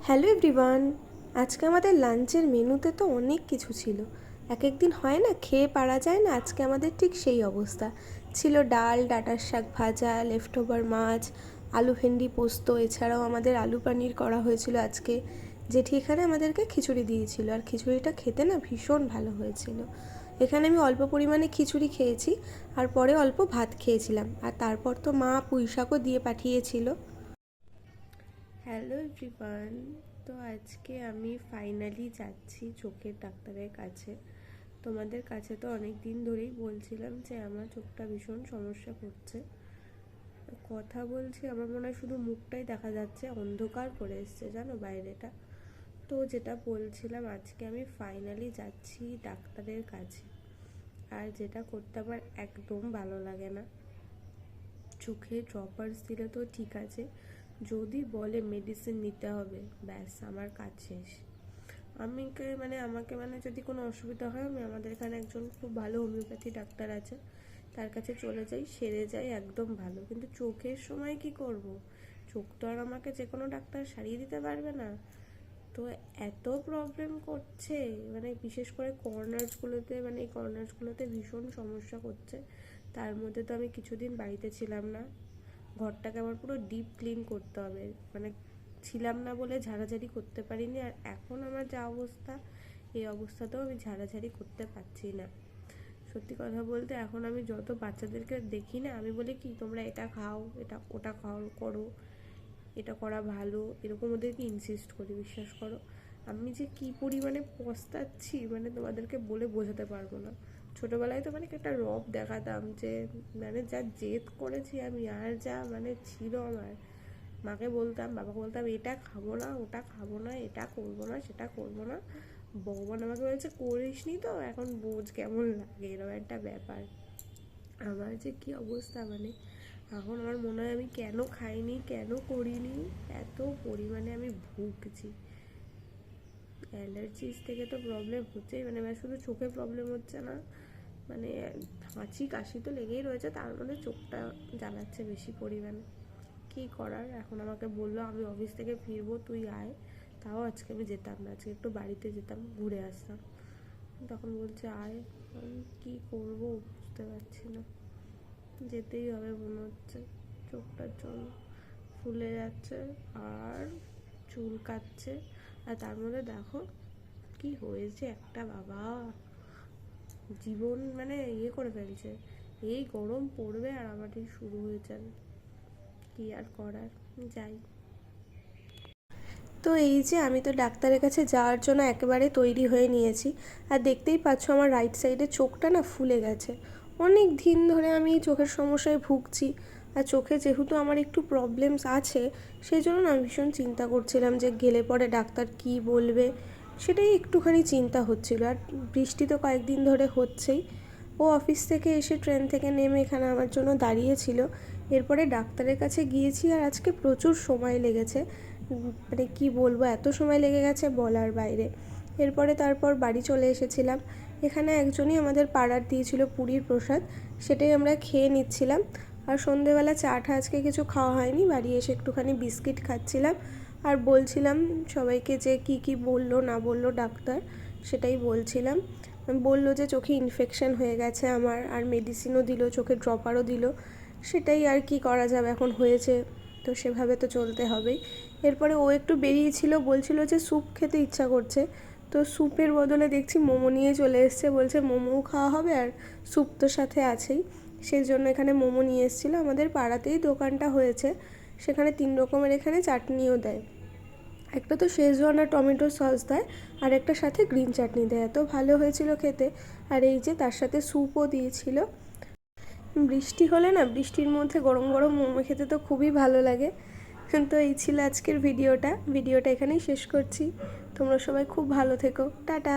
Hello everyone. আজকে আমাদের লাঞ্চের মেনুতে তো অনেক কিছু ছিল। এক একদিন হয় না, খেয়ে পারা যায় না। আজকে আমাদের ঠিক সেই অবস্থা ছিল। ডাল, ডাঁটার শাক ভাজা, লেফট ওভার মাছ, আলু ভেন্ডি পোস্ত, এছাড়াও আমাদের আলু পনির করা হয়েছিল আজকে। জেঠি এখানে আমাদেরকে খিচুড়ি দিয়েছিল, আর খিচুড়িটা খেতে না ভীষণ ভালো হয়েছিল। এখানে আমি অল্প পরিমাণে খিচুড়ি খেয়েছি, আর পরে অল্প ভাত খেয়েছিলাম, আর তারপর তো মা পুঁই শাকও দিয়ে পাঠিয়েছিল। Hello everyone. তো আজকে আমি ফাইনালি যাচ্ছি চোখের ডাক্তারের কাছে। তোমাদের কাছে তো অনেক দিন ধরেই বলছিলাম যে আমার চোখটা ভীষণ সমস্যা করছে। কথা বলছি, আমার মনে হয় শুধু মুখটাই দেখা যাচ্ছে, অন্ধকার করে এসছে জানো বাইরেটা। তো যেটা বলছিলাম, আজকে আমি ফাইনালি যাচ্ছি ডাক্তারের কাছে। আর যেটা করতে আমার একদম ভালো লাগে না, চোখে ড্রপার্স দিলে তো ঠিক আছে, যদি বলে মেডিসিন নিতে হবে, ব্যাস আমার কাজ শেষ। আমাকে যদি কোনো অসুবিধা হয়, আমি আমাদের এখানে একজন খুব ভালো হোমিওপ্যাথি ডাক্তার আছে, তার কাছে চলে যাই, সেরে যাই একদম ভালো। কিন্তু চোখের সময় কি করব? চোখ তো আর আমাকে যে কোনো ডাক্তার সারিয়ে দিতে পারবে না। তো এত প্রবলেম করছে, বিশেষ করে কর্নার্সগুলোতে, এই কর্নার্সগুলোতে ভীষণ সমস্যা করছে। তার মধ্যে তো আমি কিছুদিন বাড়িতে ছিলাম না, ঘরটাকে আমার পুরো ডিপ ক্লিন করতে হবে। ছিলাম না বলে ঝাড়াঝাড়ি করতে পারিনি, আর এখন আমার যা অবস্থা, এই অবস্থাতেও আমি ঝাড়াঝাড়ি করতে পারছি না। সত্যি কথা বলতে, এখন আমি যত বাচ্চাদেরকে দেখি না, আমি বলি কি, তোমরা এটা খাও, এটা ওটা খাও, করো, এটা করা ভালো, এরকম ওদেরকে ইনসিস্ট করি। বিশ্বাস করো, আমি যে কি পরিমাণে পস্তাচ্ছি, তোমাদেরকে বলে বোঝাতে পারবো না। ছোটোবেলায় তো একটা রব দেখাতাম, যে যা জেদ করেছি আমি, আর যা ছিল আমার। মাকে বলতাম, বাবাকে বলতাম, এটা খাবো না, ওটা খাবো না, এটা করবো না, সেটা করবো না। ভগবান আমাকে বলছে, করিস নি তো এখন বোঝ কেমন লাগে, এরকম একটা ব্যাপার। আমার যে কি অবস্থা, এখন আমার মনে হয় আমি কেন খাইনি, কেন করিনি, এত পরিমাণে আমি ভুগছি। অ্যালার্জিস থেকে তো প্রবলেম হচ্ছেই, শুধু চোখে প্রবলেম হচ্ছে না, হাঁচি কাশি তো লেগেই রয়েছে, তার মধ্যে চোখটা জ্বালাচ্ছে বেশি পরিমাণে। কী করার? এখন আমাকে বললো আমি অফিস থেকে ফিরবো, তুই আয়। তাও আজকে আমি যেতাম না, আজকে একটু বাড়িতে যেতাম, ঘুরে আসতাম। তখন বলছে আয়। আমি কী করবো বুঝতে পারছি না, যেতেই হবে মনে হচ্ছে। চোখটার জন্য ফুলে যাচ্ছে, আর চুল কাটছে, আর তার মধ্যে দেখো কি হয়েছে একটা, বাবা জীবন ইয়ে করে ফেলছে। এই গরম পড়বে আর আমার ঠিক শুরু হয়ে যাবে, কি আর করার, যাই। তো এই যে আমি তো ডাক্তারের কাছে যাওয়ার জন্য একেবারে তৈরি হয়ে নিয়েছি, আর দেখতেই পাচ্ছ আমার রাইট সাইডে চোখটা না ফুলে গেছে। অনেক দিন ধরে আমি চোখের সমস্যায় ভুগছি, আর চোখে যেহেতু আমার একটু প্রবলেমস আছে, সেই জন্য না ভীষণ চিন্তা করছিলাম যে গেলে পরে ডাক্তার কি বলবে, সেটাই একটুখানি চিন্তা হচ্ছিল। আর বৃষ্টি তো কয়েকদিন ধরে হচ্ছেই। ও অফিস থেকে এসে ট্রেন থেকে নেমে এখানে আমার জন্য দাঁড়িয়েছিল। এরপরে ডাক্তারের কাছে গিয়েছি, আর আজকে প্রচুর সময় লেগেছে। কি বলবো, এত সময় লেগে গেছে বলার বাইরে। এরপরে তারপর বাড়ি চলে এসেছিলাম। এখানে একজনই আমাদের পাড়ার দিয়েছিল পুরীর প্রসাদ, সেটাই আমরা খেয়ে নিচ্ছিলাম। আর সন্ধেবেলা চাটা আজকে কিছু খাওয়া হয়নি, বাড়ি এসে একটুখানি বিস্কিট খাচ্ছিলাম, আর বলছিলাম সবাইকে যে কি কি বললো না বললো ডাক্তার, সেটাই বলছিলাম। বললো যে চোখে ইনফেকশন হয়ে গেছে আমার, আর মেডিসিনও দিল, চোখে ড্রপারও দিল। সেটাই আর কি করা যাবে, এখন হয়েছে তো সেভাবে তো চলতে হবেই। এরপরে ও একটু বেরিয়েছিল, বলছিল যে স্যুপ খেতে ইচ্ছা করছে, তো স্যুপের বদলে দেখছি মোমো নিয়ে চলে এসছে, বলছে মোমোও খাওয়া হবে আর স্যুপ তো সাথে আছেই। সেই জন্য এখানে মোমো নিয়ে এসেছিলো। আমাদের পাড়াতেই দোকানটা হয়েছে, সেখানে 3 রকমের এখানে চাটনিও দেয়। একটা তো শেজওয়ান আর টমেটো সস দেয়, আর একটা সাথে গ্রিন চাটনি দেয়, এত ভালো হয়েছিল খেতে। আর এই যে তার সাথে স্যুপও দিয়েছিল। বৃষ্টি হলে না, বৃষ্টির মধ্যে গরম গরম মোমো খেতে তো খুবই ভালো লাগে। তো এই ছিল আজকের ভিডিওটা এখানেই শেষ করছি। তোমরা সবাই খুব ভালো থেকো, টাটা।